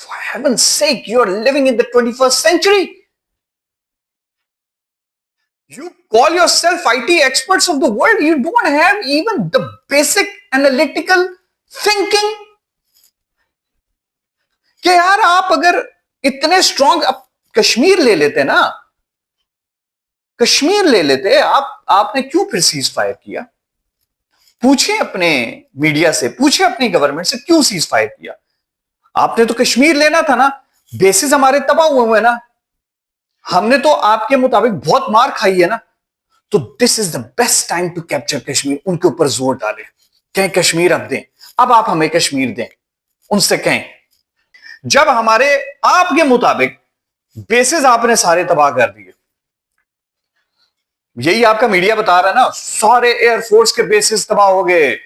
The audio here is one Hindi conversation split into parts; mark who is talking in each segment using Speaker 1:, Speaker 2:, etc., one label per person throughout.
Speaker 1: For heaven's sake, you are living in the 21st century. You call yourself IT experts of the world. You don't have even the basic analytical thinking. कि यार आप अगर इतने स्ट्रांग, कश्मीर ले लेते ना, कश्मीर ले लेते, आपने क्यों फिर सीज फायर किया? पूछिए अपने मीडिया से, पूछिए अपनी गवर्नमेंट से, क्यों सीज फायर किया? आपने तो कश्मीर लेना था ना। बेसिस हमारे तबाह हुए हैं ना, हमने तो आपके मुताबिक बहुत मार खाई है ना। तो this is the best time to capture Kashmir. उनके ऊपर जोर डालें, कहें कश्मीर अब दें, अब आप हमें कश्मीर दें। उनसे कहें, जब हमारे आपके मुताबिक बेसिस आपने सारे तबाह कर दिए, यही आपका मीडिया बता रहा है ना, सारे एयरफोर्स के बेसिस तबाह हो गए,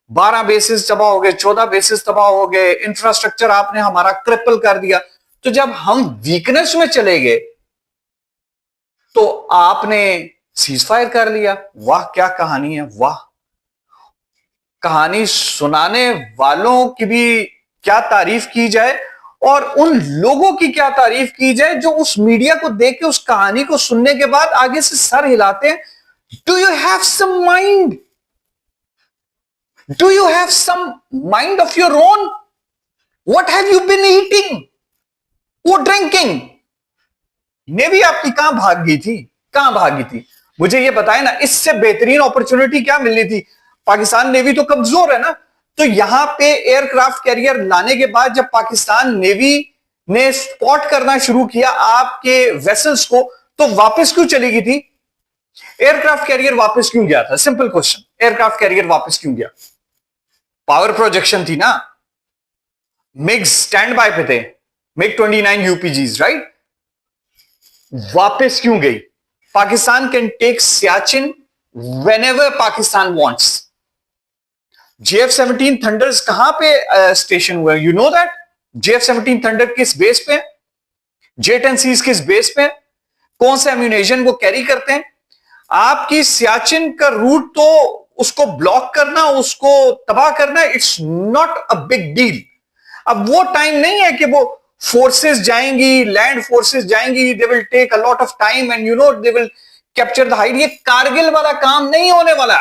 Speaker 1: 12 बेसिस तबाह हो गए, 14 बेसिस तबाह हो गए, इंफ्रास्ट्रक्चर आपने हमारा क्रिपल कर दिया। तो जब हम वीकनेस में चले गए तो आपने सीज फायर कर लिया। वाह क्या कहानी है, वाह। कहानी सुनाने वालों की भी क्या तारीफ की जाए, और उन लोगों की क्या तारीफ की जाए जो उस मीडिया को देख के, उस कहानी को सुनने के बाद आगे से सर हिलाते हैं। Do you have some mind? Do you have some mind of your own? What have you been eating और ड्रिंकिंग? नेवी आपकी कहां भाग गई थी, कहां भागी थी? मुझे ये बताए ना, इससे बेहतरीन अपॉर्चुनिटी क्या मिलनी थी? पाकिस्तान नेवी तो कमजोर है ना, तो यहां पे एयरक्राफ्ट कैरियर लाने के बाद जब पाकिस्तान नेवी ने स्पॉट करना शुरू किया आपके वेसल्स को, तो वापस क्यों चली गई थी? एयरक्राफ्ट कैरियर वापस क्यों गया था? सिंपल क्वेश्चन, एयरक्राफ्ट कैरियर वापस क्यों गया? पावर प्रोजेक्शन थी ना, मिग स्टैंड बाय पे थे, मिग 29 यूपीजीज, राइट? वापस क्यों गई? Pakistan can take Siachen whenever Pakistan wants. JF-17 thunders कहां पे स्टेशन हुए? You know that JF-17 thunder किस बेस पे? J-10Cs किस बेस पे? कौन से एम्यूनेशन वो कैरी करते हैं? आपकी सियाचिन का रूट तो उसको ब्लॉक करना, उसको तबाह करना, it's not a big deal. अब वो टाइम नहीं है कि वो फोर्सेस जाएंगी, लैंड फोर्सेस जाएंगी, they will take a lot of time and you know they will capture the height. ये कारगिल वाला काम नहीं होने वाला।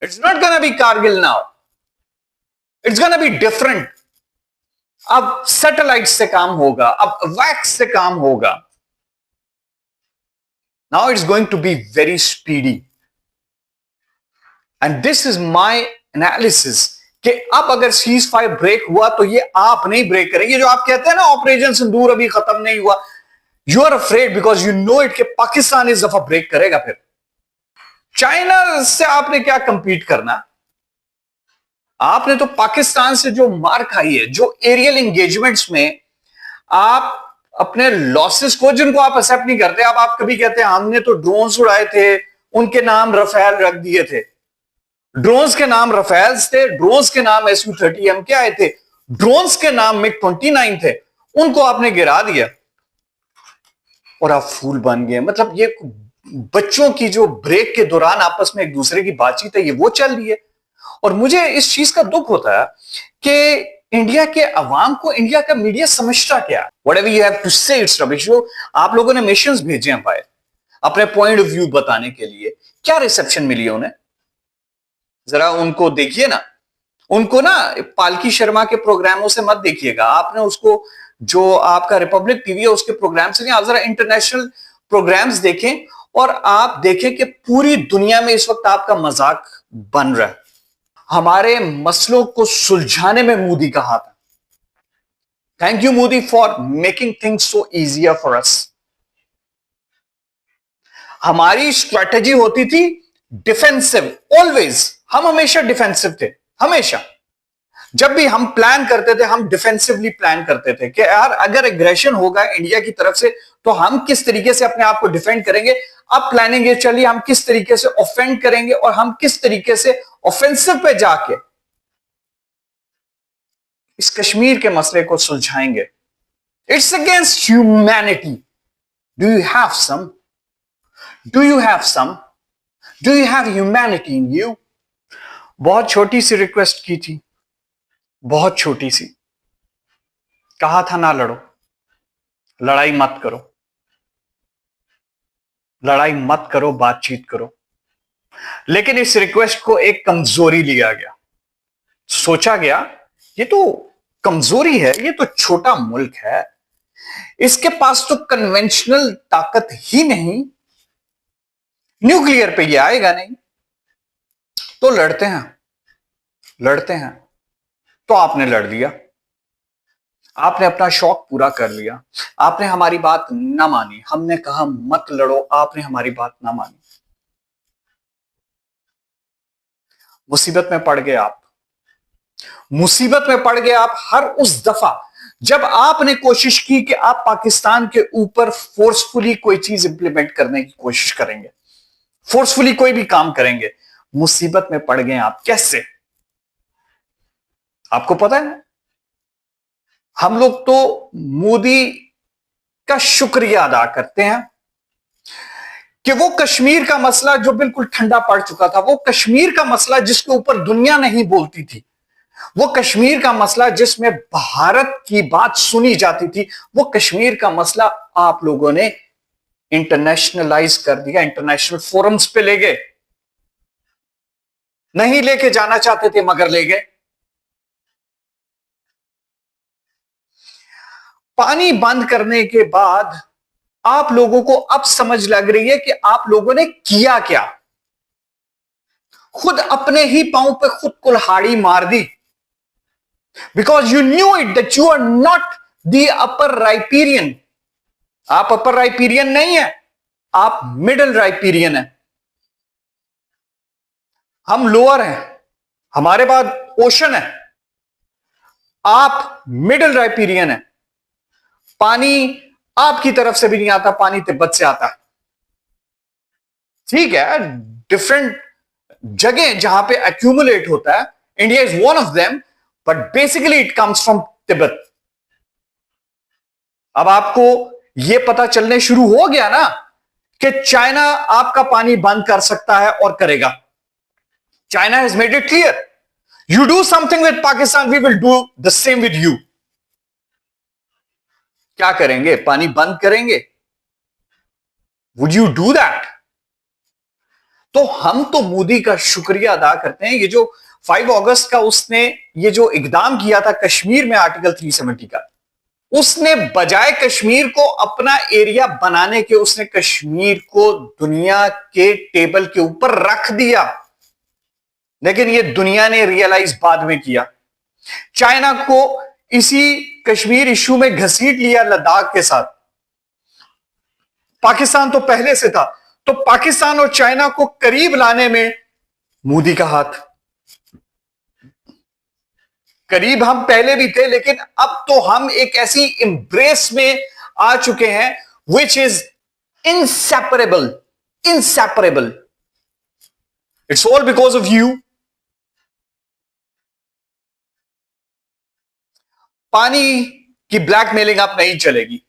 Speaker 1: It's not gonna be Kargil now, it's gonna be different. अब सैटेलाइट से काम होगा, अब वैक्स से काम होगा। Now it's going to be very speedy and this is my analysis कि अब अगर सीज फायर ब्रेक हुआ तो ये आप नहीं ब्रेक करेंगे। जो आप कहते हैं ना ऑपरेशन सिंदूर अभी खत्म नहीं हुआ, you are afraid because you know it कि पाकिस्तान इस दफा ब्रेक करेगा। फिर चाइना से आपने क्या कंपीट करना? आपने तो पाकिस्तान से जो मार खाई है, जो एरियल एंगेजमेंट्स में आप अपने लॉसेस को, जिनको आप एक्सेप्ट नहीं करते, अब आप कभी कहते हैं हमने तो ड्रोन्स उड़ाए थे, उनके नाम रफेल रख दिए थे। ड्रोन्स के नाम रफेल्स थे, ड्रोन्स के नाम SU-30M के आए थे, ड्रोन्स के नाम MiG-29 थे, उनको आपने गिरा दिया और आप फूल बन गए। मतलब ये बच्चों की जो ब्रेक के दौरान आपस में एक दूसरे की बातचीत है, ये वो चल रही है। और मुझे इस चीज का दुख होता है कि इंडिया के अवाम को इंडिया का मीडिया समझता क्या? व्हाटएवर यू हैव टू से इट्स रबिश। आप लोगों ने मिशंस भेजे हैं भाई अपने पॉइंट ऑफ व्यू बताने के लिए, क्या रिसेप्शन मिली है उन्हें? जरा उनको देखिए ना, उनको ना पालकी शर्मा के प्रोग्रामों से मत देखिएगा। आपने उसको, जो आपका रिपब्लिक टीवी है उसके प्रोग्राम से नहीं, आप जरा इंटरनेशनल प्रोग्राम्स देखें और आप देखें कि पूरी दुनिया में इस वक्त आपका मजाक बन रहा है। हमारे मसलों को सुलझाने में मोदी का हाथ है। Thank you Modi for making things so easier for us. हमारी स्ट्रेटेजी होती थी डिफेंसिव, ऑलवेज। हम हमेशा डिफेंसिव थे, हमेशा। जब भी हम प्लान करते थे हम डिफेंसिवली प्लान करते थे कि यार अगर एग्रेशन होगा इंडिया की तरफ से तो हम किस तरीके से अपने आप को डिफेंड करेंगे। अब प्लानिंग ये चलिए हम किस तरीके से ऑफेंड करेंगे और हम किस तरीके से ऑफेंसिव पे जाके इस कश्मीर के मसले को सुलझाएंगे। It's against humanity. Do you have some? Do you have some? Do you have humanity in you? बहुत छोटी सी रिक्वेस्ट की थी, बहुत छोटी सी। कहा था ना लड़ो, लड़ाई मत करो, लड़ाई मत करो, बातचीत करो। लेकिन इस रिक्वेस्ट को एक कमजोरी लिया गया। सोचा गया ये तो कमजोरी है, ये तो छोटा मुल्क है, इसके पास तो कन्वेंशनल ताकत ही नहीं, न्यूक्लियर पे ये आएगा नहीं, तो लड़ते हैं, लड़ते हैं। तो आपने लड़ लिया, आपने अपना शौक पूरा कर लिया, आपने हमारी बात ना मानी, हमने कहा मत लड़ो, आपने हमारी बात ना मानी, मुसीबत में पड़ गए आप, मुसीबत में पड़ गए आप हर उस दफा जब आपने कोशिश की कि आप पाकिस्तान के ऊपर फोर्सफुली कोई चीज इंप्लीमेंट करने की कोशिश करेंगे, फोर्सफुली कोई भी काम करेंगे। मुसीबत में पड़ गए आप। कैसे? आपको पता है, हम लोग तो मोदी का शुक्रिया अदा करते हैं कि वो कश्मीर का मसला जो बिल्कुल ठंडा पड़ चुका था, वो कश्मीर का मसला जिसके ऊपर दुनिया नहीं बोलती थी, वो कश्मीर का मसला जिसमें भारत की बात सुनी जाती थी, वो कश्मीर का मसला आप लोगों ने इंटरनेशनलाइज कर दिया, इंटरनेशनल फोरम्स पे ले गए। नहीं लेके जाना चाहते थे मगर ले गए। पानी बंद करने के बाद आप लोगों को अब समझ लग रही है कि आप लोगों ने किया क्या। खुद अपने ही पांव पे खुद कुल्हाड़ी मार दी, because you knew it that you are not the upper riparian. आप अपर राइपीरियन नहीं है, आप मिडिल राइपीरियन है, हम लोअर हैं, हमारे बाद ओशन है, आप मिडिल राइपीरियन है। पानी आपकी तरफ से भी नहीं आता, पानी तिब्बत से आता है। ठीक है, डिफरेंट जगह जहां पे एक्यूमुलेट होता है, India is one of them, but basically it comes from Tibet. अब आपको यह पता चलने शुरू हो गया ना कि चाइना आपका पानी बंद कर सकता है और करेगा। China has made it clear, you do something with Pakistan, we will do the same with you. क्या करेंगे? पानी बंद करेंगे? Would you do that? तो हम तो मोदी का शुक्रिया अदा करते हैं। ये जो 5 अगस्त का उसने ये जो इकदाम किया था कश्मीर में आर्टिकल 370 का, उसने बजाय कश्मीर को अपना एरिया बनाने के, उसने कश्मीर को दुनिया के टेबल के ऊपर रख दिया। लेकिन ये दुनिया ने रियलाइज बाद में किया। चाइना को इसी कश्मीर इश्यू में घसीट लिया लद्दाख के साथ। पाकिस्तान तो पहले से था, तो पाकिस्तान और चाइना को करीब लाने में मोदी का हाथ। करीब हम पहले भी थे, लेकिन अब तो हम एक ऐसी एम्ब्रेस में आ चुके हैं which is inseparable, inseparable. It's all because of you. पानी की ब्लैकमेलिंग अब नहीं चलेगी।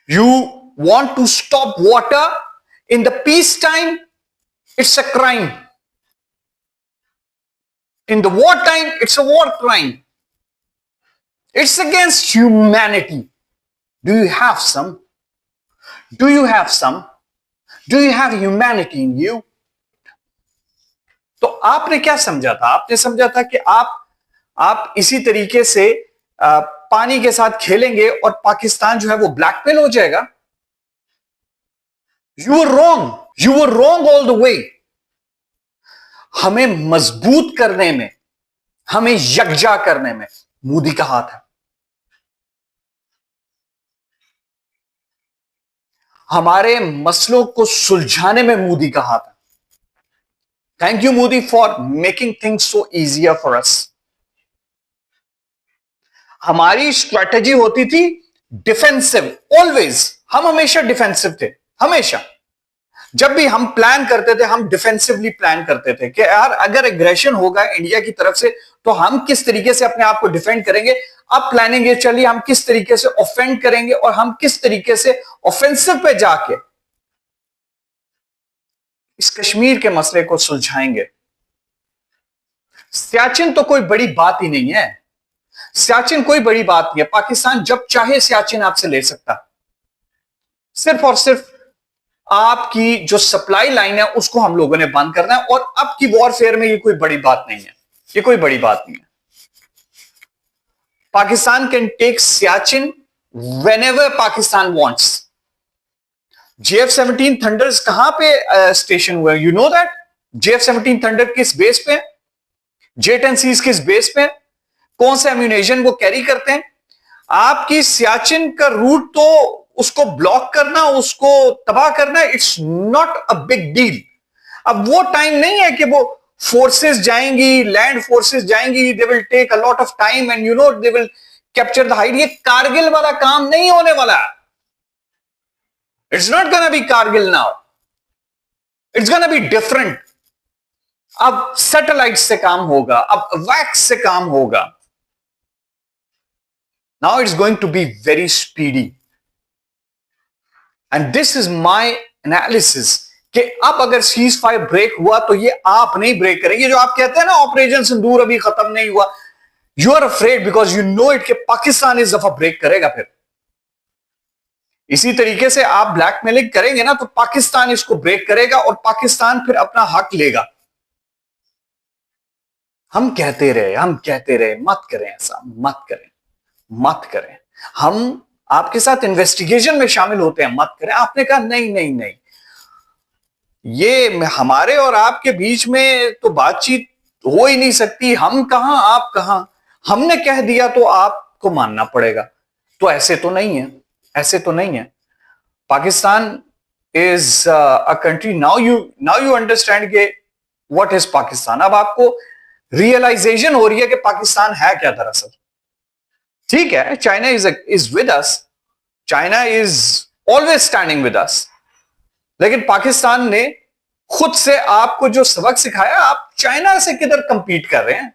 Speaker 1: You want to stop water in the peace time, it's a crime. In the wartime, it's a war crime. It's against humanity. Do you have some? Do you have some? Do you have humanity in you? तो आपने क्या समझा था? आपने समझा था कि आप इसी तरीके से पानी के साथ खेलेंगे और पाकिस्तान जो है वो ब्लैकमेल हो जाएगा। You were wrong. You were wrong all the way. हमें मजबूत करने में, हमें यकजा करने में मोदी का हाथ है। हमारे मसलों को सुलझाने में मोदी का हाथ है। Thank you Modi for making things so easier for us. हमारी स्ट्रैटेजी होती थी डिफेंसिव, ऑलवेज। हम हमेशा डिफेंसिव थे, हमेशा। जब भी हम प्लान करते थे, हम डिफेंसिवली प्लान करते थे कि यार अगर एग्रेशन होगा इंडिया की तरफ से तो हम किस तरीके से अपने आप को डिफेंड करेंगे। अब प्लानिंग ये चलिए हम किस तरीके से ऑफेंड करेंगे और हम किस तरीके से ऑफेंसिव पे जाके इस कश्मीर के मसले को सुलझाएंगे। सियाचिन तो कोई बड़ी बात ही नहीं है। सियाचिन कोई बड़ी बात नहीं है, पाकिस्तान जब चाहे सियाचिन आपसे ले सकता, सिर्फ और सिर्फ आपकी जो सप्लाई लाइन है उसको हम लोगों ने बंद करना है। और अब की वॉरफेयर में ये कोई बड़ी बात नहीं है, ये कोई बड़ी बात नहीं है। Pakistan can take Siachen whenever Pakistan wants। JF-17 thunders कहां पे स्टेशन हुए, you know that? JF-17 thunder किस बेस पे, J-10Cs किस बेस पे, कौन से एम्यूनेशन वो कैरी करते हैं? आपकी सियाचिन का रूट तो उसको ब्लॉक करना, उसको तबाह करना, it's not a big deal. अब वो टाइम नहीं है कि वो फोर्सेस जाएंगी, लैंड फोर्सेस जाएंगी, they will take a lot of time and you know they will capture the height. ये कारगिल वाला काम नहीं होने वाला। It's not gonna be Kargil now, it's gonna be different. अब सैटेलाइट से काम होगा, अब वैक्स से काम होगा। Now it's going to be very speedy and this is my analysis कि अब अगर सीज फायर ब्रेक हुआ तो ये आप नहीं ब्रेक करेंगे। जो आप कहते हैं ना ऑपरेशन सिंदूर अभी खत्म नहीं हुआ, you are afraid because you know it कि पाकिस्तान इस दफा ब्रेक करेगा। फिर इसी तरीके से आप ब्लैकमेलिंग करेंगे ना तो पाकिस्तान इसको ब्रेक करेगा और पाकिस्तान फिर अपना हक लेगा। हम कहते रहे मत करें ऐसा, मत करें, मत करें। हम आपके साथ इन्वेस्टिगेशन में शामिल होते हैं, मत करें। आपने कहा नहीं नहीं नहीं, ये हमारे और आपके बीच में तो बातचीत हो ही नहीं सकती। हम कहां आप कहां, हमने कह दिया तो आपको मानना पड़ेगा। तो ऐसे तो नहीं है, ऐसे तो नहीं है। Pakistan is a country. Now you understand के व्हाट इज पाकिस्तान। अब आपको रियलाइजेशन हो रही है कि पाकिस्तान है क्या दरअसल। ठीक है, China is with us, China is always standing with us, लेकिन पाकिस्तान ने खुद से आपको जो सबक सिखाया, आप चाइना से किधर कंपीट कर रहे हैं?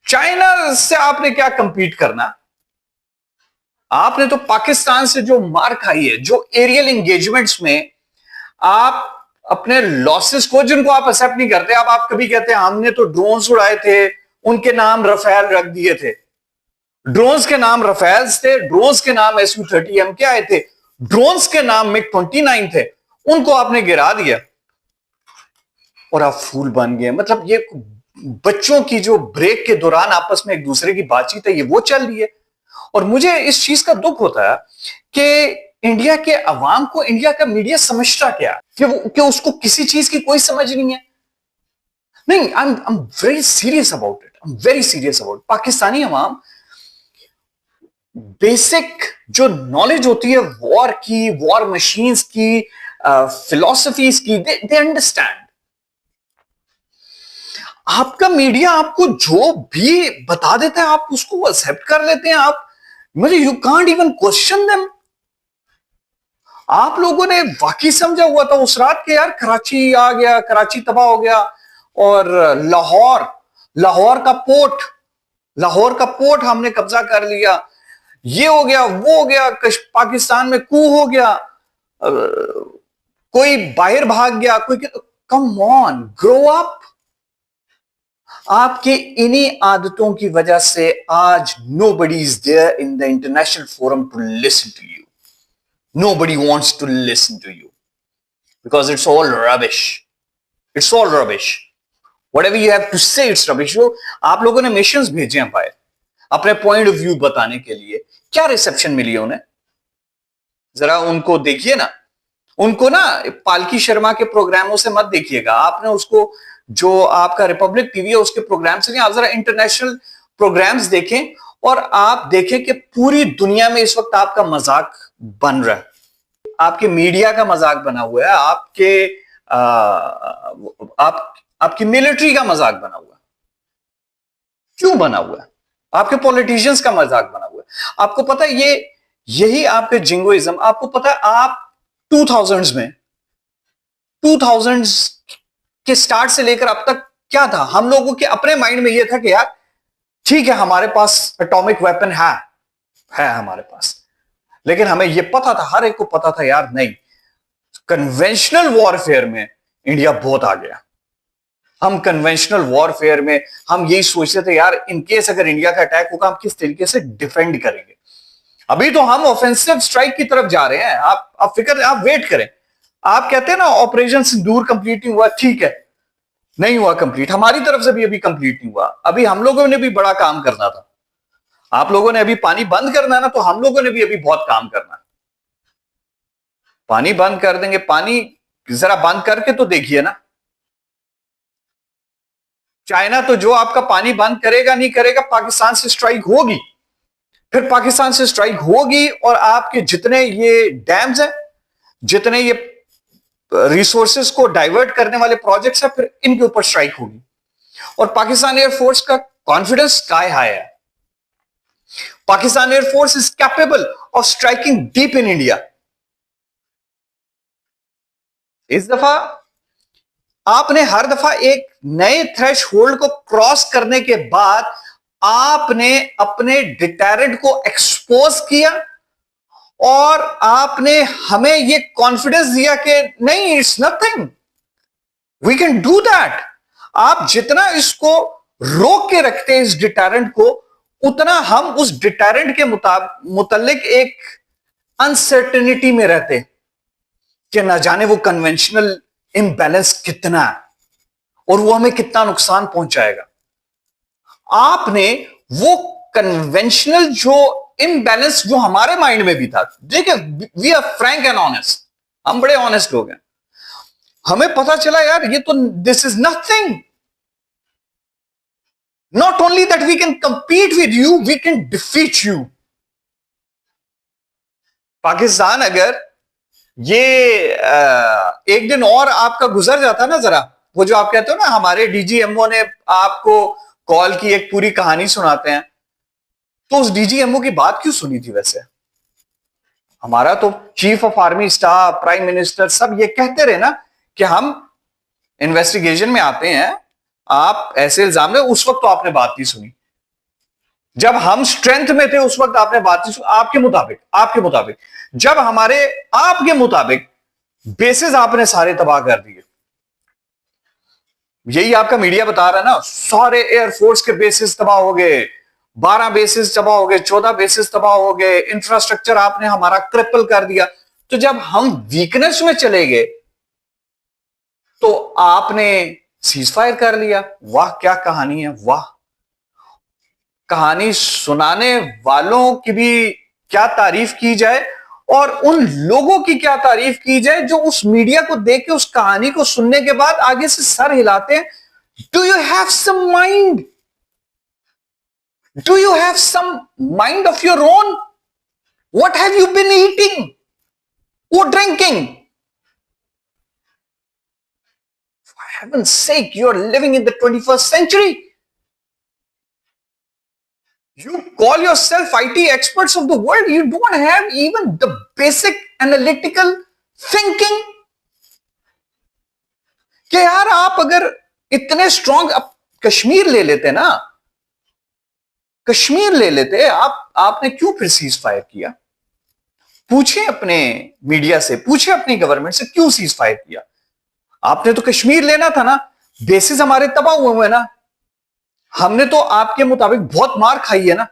Speaker 1: चाइना से आपने क्या कंपीट करना? आपने तो पाकिस्तान से जो मार खाई है, जो एरियल एंगेजमेंट्स में आप अपने लॉसेस को, जिनको आप एक्सेप्ट नहीं करते, अब आप कभी कहते हैं हमने तो ड्रोन्स उड़ाए थे, उनके नाम रफेल रख दिए थे। ड्रोन्स के नाम रफेल्स थे, ड्रोन्स के नाम SU-30M के आए थे, ड्रोन्स के नाम MiG-29 थे, उनको आपने गिरा दिया और आप फूल बन गए। मतलब ये बच्चों की जो ब्रेक के दौरान आपस में एक दूसरे की बातचीत है, ये वो चल रही है। और मुझे इस चीज का दुख होता है कि इंडिया के अवाम को इंडिया का मीडिया समझता क्या कि उसको किसी चीज की कोई समझ नहीं है। नहीं, I am very serious about it, I am very serious about. Pakistani Awam basic जो नॉलेज होती है वॉर की, वॉर मशीन्स की, फिलॉसफीज की, दे अंडरस्टैंड। आपका मीडिया आपको जो भी बता देता है आप उसको एक्सेप्ट कर लेते हैं। आप मुझे you can't even question them. आप लोगों ने वाकई समझा हुआ था उस रात के यार कराची आ गया, कराची तबाह हो गया, और लाहौर का पोर्ट हमने कब्जा कर लिया, ये हो गया, वो हो गया, पाकिस्तान में कू हो गया, कोई बाहर भाग गया, कोई। Come on, grow up. आपके इन्हीं आदतों की वजह से आज nobody is there in the international forum to listen to you. Nobody wants to listen to you because it's all rubbish. It's all rubbish. Whatever you have to say, it's rubbish. जो आप लोगों ने मिशंस भेजे हैं भाई अपने पॉइंट ऑफ व्यू बताने के लिए, क्या रिसेप्शन मिली है उन्हें? जरा उनको देखिए ना। उनको ना पालकी शर्मा के प्रोग्रामों से मत देखिएगा। आपने उसको, जो आपका रिपब्लिक टीवी है उसके प्रोग्राम से नहीं, आप जरा इंटरनेशनल प्रोग्राम्स देखें और आप देखें कि पूरी दुनिया में इस वक्त आपका मजाक बन रहा है, आपके मीडिया का मजाक बना हुआ है, आपकी मिलिट्री का मजाक बना हुआ है। क्यों बना हुआ है? आपके पॉलिटिशियंस का मजाक बना हुआ है। आपको पता है ये यही आपके जिंगोइज्म। आपको पता है आप 2000s में, 2000s के स्टार्ट से लेकर अब तक क्या था? हम लोगों के अपने माइंड में यह था कि यार ठीक है हमारे पास एटॉमिक वेपन है हमारे पास, लेकिन हमें यह पता था, हर एक को पता था यार नहीं, कन्वेंशनल वॉरफेयर में इंडिया बहुत आ गया। हम कन्वेंशनल वॉरफेयर में हम यही सोचते थे यार इन केस अगर इंडिया का अटैक होगा हम किस तरीके से डिफेंड करेंगे। अभी तो हम ऑफेंसिव स्ट्राइक की तरफ जा रहे हैं। आप फिक्र, आप वेट करें। आप कहते हैं ना ऑपरेशन सिंदूर कंप्लीट नहीं हुआ, ठीक है, नहीं हुआ कंप्लीट, हमारी तरफ से भी अभी कंप्लीट नहीं हुआ। अभी हम लोगों ने भी बड़ा काम करना था। आप लोगों ने अभी पानी बंद करना है ना, तो हम लोगों ने भी अभी बहुत काम करना है। पानी बंद कर देंगे, पानी जरा बंद करके तो देखिए ना। चाइना तो जो आपका पानी बंद करेगा नहीं करेगा, पाकिस्तान से स्ट्राइक होगी, फिर पाकिस्तान से स्ट्राइक होगी और आपके जितने ये डैम्स हैं, जितने ये रिसोर्सेस को डाइवर्ट करने वाले प्रोजेक्ट्स हैं, फिर इनके ऊपर स्ट्राइक होगी। और पाकिस्तान एयरफोर्स का कॉन्फिडेंस स्काई हाई है। Pakistan air force is capable of striking deep in India. इस दफा आपने हर दफा एक नए थ्रेश होल्ड को क्रॉस करने के बाद आपने अपने डिटरेंट को एक्सपोज किया और आपने हमें यह कॉन्फिडेंस दिया कि नहीं, it's nothing, we can do that. आप जितना इसको रोक के रखते हैं इस डिटरेंट को, उतना हम उस डिटरेंट के मुताबिक एक अनसर्टेनिटी में रहते कि ना जाने वो कन्वेंशनल इम्बैलेंस कितना है और वो हमें कितना नुकसान पहुंचाएगा। आपने वो कन्वेंशनल जो इम्बैलेंस जो हमारे माइंड में भी था, देखिए we are frank and honest, हम बड़े ऑनेस्ट लोग हैं, हमें पता चला यार ये तो this is nothing. Not only that we can compete with you, we can defeat you. Pakistan अगर ये एक दिन और आपका गुजर जाता ना, जरा वो जो आप कहते हो ना हमारे डीजीएमओ ने आपको कॉल की एक पूरी कहानी सुनाते हैं, तो उस डीजीएमओ की बात क्यों सुनी थी? वैसे हमारा तो chief of army staff, prime minister सब ये कहते रहे ना कि हम इन्वेस्टिगेशन में आते हैं, आप ऐसे इल्जाम ले। उस वक्त तो आपने बात नहीं सुनी, जब हम स्ट्रेंथ में थे उस वक्त आपने बात नहीं सुनी। आपके मुताबिक जब हमारे आपके मुताबिक बेसिस आपने सारे तबाह कर दिए। यही आपका मीडिया बता रहा है ना, सारे एयरफोर्स के बेसिस तबाह हो गए, 12 बेसिस तबाह हो गए, 14 बेसिस तबाह हो गए, इंफ्रास्ट्रक्चर आपने हमारा क्रिपल कर दिया। तो जब हम वीकनेस में चले गए तो आपने सीज फायर कर लिया। वाह क्या कहानी है, वाह। कहानी सुनाने वालों की भी क्या तारीफ की जाए और उन लोगों की क्या तारीफ की जाए जो उस मीडिया को देख के, उस कहानी को सुनने के बाद आगे से सर हिलाते हैं। Do you have some mind? Do you have some mind of your own? What have you been eating or drinking? For heaven's sake, you are living in the 21st century. You call yourself IT experts of the world. You don't have even the basic analytical thinking. कि यार आप अगर इतने स्ट्रांग, कश्मीर ले लेते ना, कश्मीर ले लेते, आपने क्यों फिर सीज फायर किया? पूछे अपने मीडिया से, पूछे अपनी गवर्नमेंट से, क्यों सीज फायर किया? आपने तो कश्मीर लेना था ना। बेसिस हमारे तबाह हुए हैं ना, हमने तो आपके मुताबिक बहुत मार खाई है ना।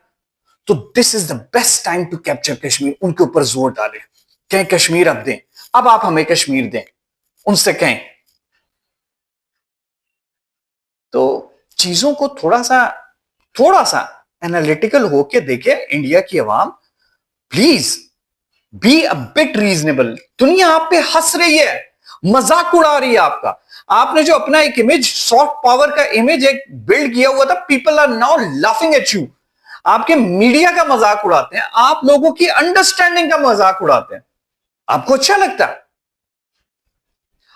Speaker 1: तो this is the best time to capture Kashmir. उनके ऊपर जोर डालें, कहें कश्मीर अब दें, अब आप हमें कश्मीर दें, उनसे कहें। तो चीजों को थोड़ा सा एनालिटिकल होके देखे इंडिया की आवाम। Please be a bit reasonable. दुनिया आप पे हंस रही है, मजाक उड़ा रही है आपका। आपने जो अपना एक इमेज, सॉफ्ट पावर का इमेज एक बिल्ड किया हुआ था, people are now laughing at you. आपके मीडिया का मजाक उड़ाते हैं, आप लोगों की अंडरस्टैंडिंग का मजाक उड़ाते हैं। आपको अच्छा लगता है?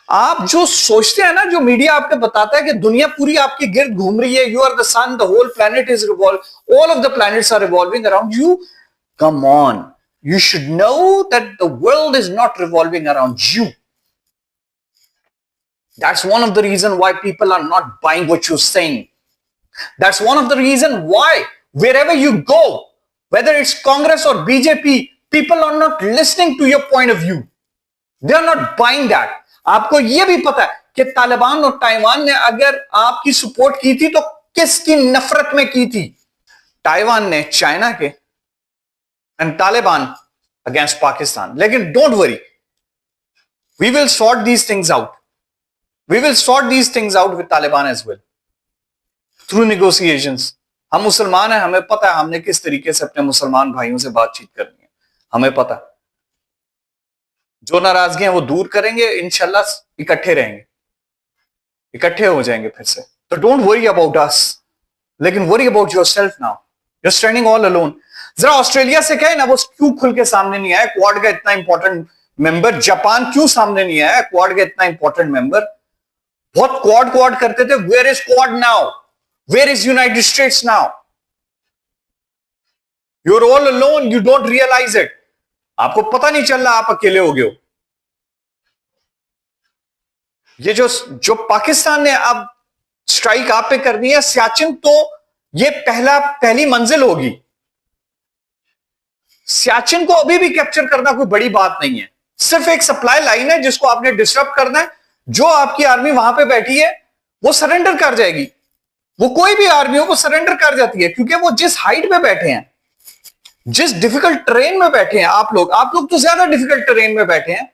Speaker 1: आप जो सोचते हैं ना, जो मीडिया आपको बताता है कि दुनिया पूरी आपके गिर्द घूम रही है, you are the sun, the whole planet is revolve, all of the planets are revolving around you. Come on, you should know that the world is not revolving around you. That's one of the reasons why people are not buying what you're saying. That's one of the reasons why wherever you go, whether it's Congress or BJP, people are not listening to your point of view. They are not buying that. आपको यह भी पता है कि तालिबान और ताइवान ने अगर आपकी सपोर्ट की थी तो किसकी नफरत में की थी? ताइवान ने चाइना के एंड तालिबान अगेंस्ट पाकिस्तान। लेकिन don't worry, we will sort these things out, we will sort these things out with Taliban as well through negotiations. हम मुसलमान हैं, हमें पता है हमने किस तरीके से अपने मुसलमान भाइयों से बातचीत करनी है, हमें पता है। जो नाराजगी है वो दूर करेंगे, इंशाल्लाह इकट्ठे रहेंगे, इकट्ठे हो जाएंगे फिर से। तो डोंट वरी अबाउट अस, लेकिन worry about yourself now, you are standing all alone. जरा ऑस्ट्रेलिया से कहे ना, वो क्यों खुल के सामने नहीं आया, क्वाड का इतना इंपॉर्टेंट मेंबर। जापान क्यों सामने नहीं आया, क्वाड का इतना इंपॉर्टेंट मेंबर। बहुत क्वाड क्वाड करते थे, where is Quad now, where is United States now? You are all alone, you don't realise it. आपको पता नहीं चल रहा, आप अकेले हो गए हो। ये जो पाकिस्तान ने अब स्ट्राइक आप पे करनी है, सियाचिन, तो ये पहली मंजिल होगी। सियाचिन को अभी भी कैप्चर करना कोई बड़ी बात नहीं है, सिर्फ एक सप्लाई लाइन है जिसको आपने डिस्टर्ब करना है। जो आपकी आर्मी वहां पे बैठी है वो सरेंडर कर जाएगी, वो कोई भी आर्मी हो वो सरेंडर कर जाती है, क्योंकि वो जिस हाइट पे बैठे हैं, जिस डिफिकल्ट ट्रेन में बैठे हैं आप लोग तो ज्यादा डिफिकल्ट ट्रेन में बैठे हैं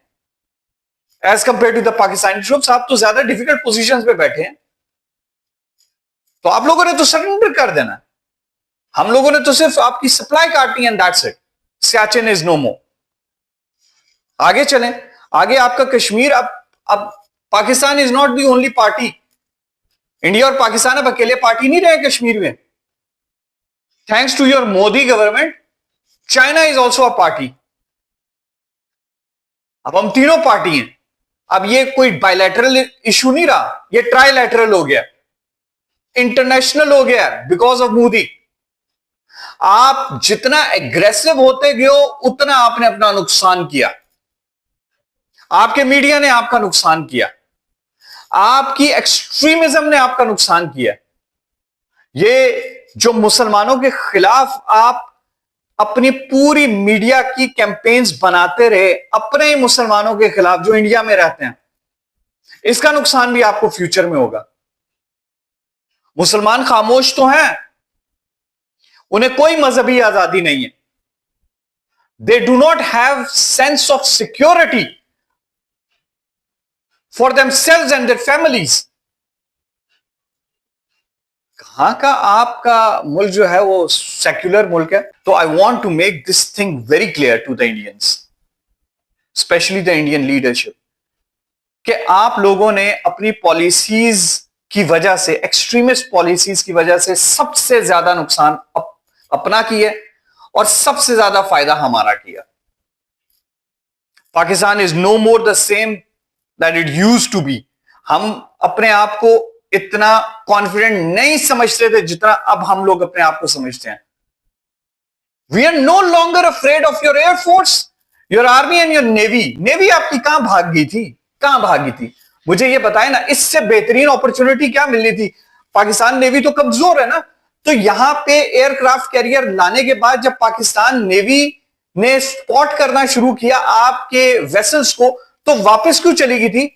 Speaker 1: as compare to the Pakistani troops. आप तो ज्यादा डिफिकल्ट पोजीशंस पे बैठे हैं, तो आप लोगों ने तो सरेंडर कर देना है। हम लोगों ने तो सिर्फ आपकी सप्लाई काटनी है, that's it. Siachen is no more. आगे चलें, आगे आपका कश्मीर। अब Pakistan is not the only party. India और पाकिस्तान अब अकेले पार्टी नहीं रहे कश्मीर में। Thanks to your Modi government, China is also a party. अब हम तीनों पार्टी हैं। अब ये कोई बायलैटरल इशू नहीं रहा, ये ट्राइलैटरल हो गया, इंटरनेशनल हो गया बिकॉज ऑफ मोदी। आप जितना एग्रेसिव होते गए हो उतना आपने अपना नुकसान किया, आपके मीडिया ने आपका नुकसान किया, आपकी एक्सट्रीमिज्म ने आपका नुकसान किया। ये जो मुसलमानों के खिलाफ आप अपनी पूरी मीडिया की कैंपेन्स बनाते रहे अपने ही मुसलमानों के खिलाफ जो इंडिया में रहते हैं, इसका नुकसान भी आपको फ्यूचर में होगा। मुसलमान खामोश तो हैं, उन्हें कोई मजहबी आजादी नहीं है। They do not have sense of security for themselves and their families. कहां का आपका मुल्क जो है वो सेक्युलर मुल्क है। तो I want to make this thing very clear to the Indians, specially the Indian leadership, कि आप लोगों ने अपनी पॉलिसीज की वजह से, एक्सट्रीमिस्ट पॉलिसीज की वजह से सबसे ज्यादा नुकसान अपना किया और सबसे ज्यादा फायदा हमारा किया। Pakistan is no more the same that it used to be. हम अपने आप को इतना कॉन्फिडेंट नहीं समझते थे जितना अब हम लोग अपने आप को समझते हैं। We are no longer afraid of your air force, your army and your navy. Navy आपकी कहां भाग गई थी, कहां भागी थी? मुझे ये बताए ना, इससे बेहतरीन अपॉर्चुनिटी क्या मिलनी थी? पाकिस्तान नेवी तो कमजोर है ना, तो यहां पे एयरक्राफ्ट कैरियर लाने के बाद जब पाकिस्तान नेवी ने स्पॉट करना शुरू किया आपके वेसल्स को, तो वापस क्यों चली गई थी?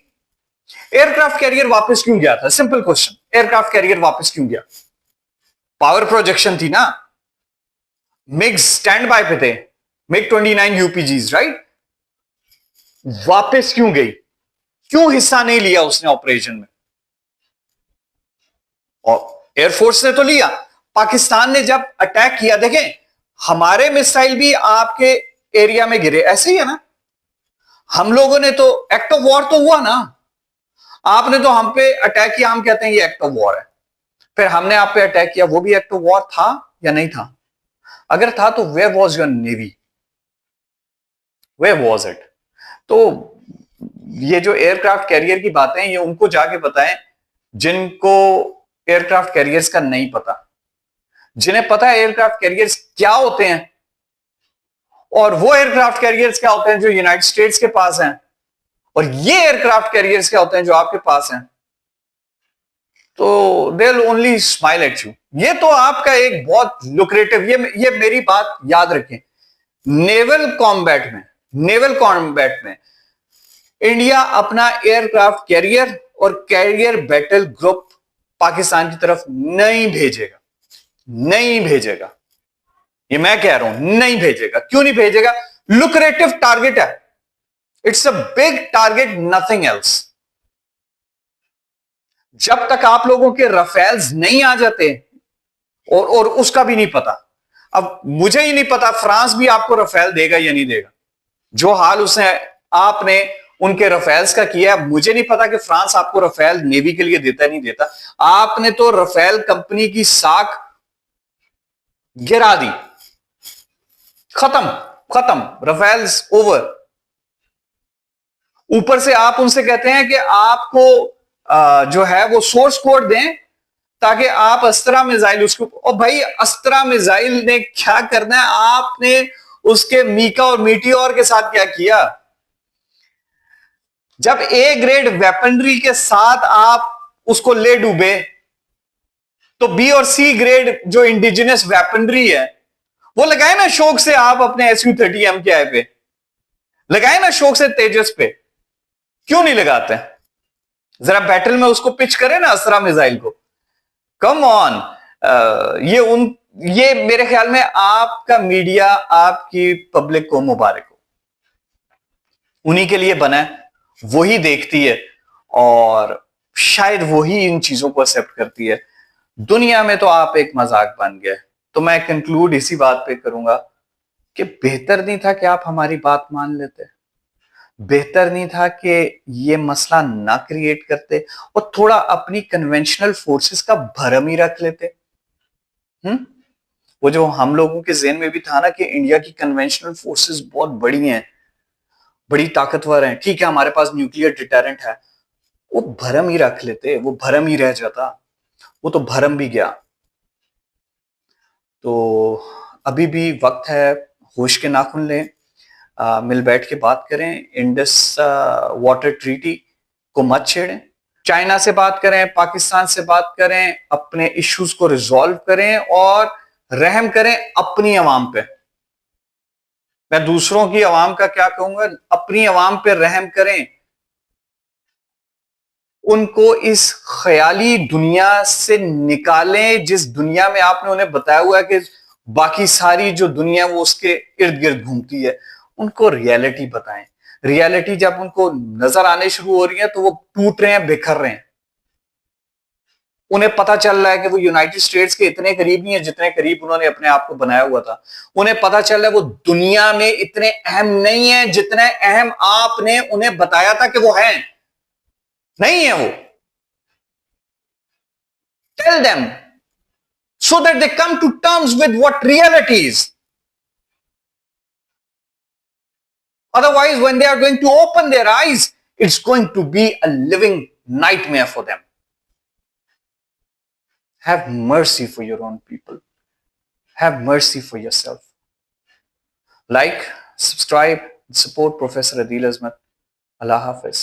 Speaker 1: एयरक्राफ्ट कैरियर वापस क्यों गया था? सिंपल क्वेश्चन, एयरक्राफ्ट कैरियर वापस क्यों गया? पावर प्रोजेक्शन थी ना, मिग स्टैंड बाय पे थे, मिग 29 यूपीजीज, राइट? वापस क्यों गई? क्यों हिस्सा नहीं लिया उसने ऑपरेशन में? और एयरफोर्स ने तो लिया। पाकिस्तान ने जब अटैक किया, देखें हमारे मिसाइल भी आपके एरिया में गिरे, ऐसे ही है ना। हम लोगों ने तो एक्ट ऑफ वॉर तो हुआ ना, आपने तो हम पे अटैक किया, हम कहते हैं ये एक्ट ऑफ वॉर है। फिर हमने आप पे अटैक किया, वो भी एक्ट ऑफ वॉर था या नहीं था? अगर था तो where was your navy, where was it? तो ये जो एयरक्राफ्ट कैरियर की बातें, ये उनको जाके बताएं जिनको एयरक्राफ्ट कैरियर्स का नहीं पता। जिन्हें पता है एयरक्राफ्ट कैरियर्स क्या होते हैं और वो एयरक्राफ्ट कैरियर्स क्या होते हैं जो यूनाइटेड स्टेट्स के पास हैं, और ये एयरक्राफ्ट कैरियर्स क्या होते हैं जो आपके पास हैं, तो they will only smile at you. ये तो आपका एक बहुत लुक्रेटिव, ये मेरी बात याद रखें, नेवल कॉम्बैट में इंडिया अपना एयरक्राफ्ट कैरियर और कैरियर बैटल ग्रुप पाकिस्तान की तरफ नहीं भेजेगा, नहीं भेजेगा। ये मैं कह रहा हूं, नहीं भेजेगा। क्यों नहीं भेजेगा? लुक्रेटिव टारगेट है, it's a big target, nothing else. जब तक आप लोगों के रफेल्स नहीं आ जाते, और उसका भी नहीं पता। अब मुझे ही नहीं पता फ्रांस भी आपको रफेल देगा या नहीं देगा। जो हाल उसने आपने उनके रफेल्स का किया, मुझे नहीं पता कि फ्रांस आपको रफेल नेवी के लिए देता नहीं देता। आपने तो रफेल कंपनी की साख गिरा दी, खत्म, खत्म, रफेल्स ओवर। ऊपर से आप उनसे कहते हैं कि आपको जो है वो सोर्स कोड दें ताकि आप अस्त्रा मिसाइल उसको, और भाई अस्त्रा मिसाइल ने क्या करना है? आपने उसके मीका और मीटियोर के साथ क्या किया? जब ए ग्रेड वेपनरी के साथ आप उसको ले डूबे, तो बी और सी ग्रेड जो इंडिजिनस वेपनरी है वो लगाए ना शौक से। आप अपने SU-30M के पे लगाए ना शौक से, तेजस पे क्यों नहीं लगाते? जरा बैटल में उसको पिच करें ना अस्त्रा मिसाइल को। Come on. ये मेरे ख्याल में आपका मीडिया, आपकी पब्लिक को मुबारक हो, उन्हीं के लिए बना है, वही देखती है और शायद वही इन चीजों को एक्सेप्ट करती है। दुनिया में तो आप एक मजाक बन गए। तो मैं कंक्लूड इसी बात पे करूंगा कि बेहतर नहीं था कि आप हमारी बात मान लेते? बेहतर नहीं था कि ये मसला ना क्रिएट करते और थोड़ा अपनी कन्वेंशनल फोर्सेस का भरम ही रख लेते? वो जो हम लोगों के ज़हन में भी था ना कि इंडिया की कन्वेंशनल फोर्सेस बहुत बड़ी हैं, बड़ी ताकतवर हैं, ठीक है हमारे पास न्यूक्लियर डिटरेंट है, वो भरम ही रख लेते, वो भरम ही रह जाता। वो तो भरम भी गया। तो अभी भी वक्त है, होश के नाखून लें, मिल बैठ के बात करें। इंडस वाटर ट्रीटी को मत छेड़ें, चाइना से बात करें, पाकिस्तान से बात करें, अपने इश्यूज को रिजॉल्व करें और रहम करें अपनी अवाम पे। मैं दूसरों की अवाम का क्या कहूंगा, अपनी अवाम पे रहम करें। उनको इस ख्याली दुनिया से निकालें जिस दुनिया में आपने उन्हें बताया हुआ है कि बाकी सारी जो दुनिया वो उसके इर्द गिर्द घूमती है। उनको रियलिटी बताएं। रियलिटी जब उनको नजर आने शुरू हो रही है तो वो टूट रहे हैं, बिखर रहे हैं। उन्हें पता चल रहा है कि वो यूनाइटेड स्टेट्स के इतने करीब नहीं है जितने करीब उन्होंने अपने आप को बनाया हुआ था। उन्हें पता चल रहा है वो दुनिया में इतने अहम नहीं है जितने अहम आपने उन्हें बताया था कि वो हैं। नहीं है वो। Tell them so that they come to terms with what reality is. Otherwise, when they are going to open their eyes, it's going to be a living nightmare for them. Have mercy for your own people. Have mercy for yourself. Like, subscribe, support Professor Adil Azmat. Allah Hafiz.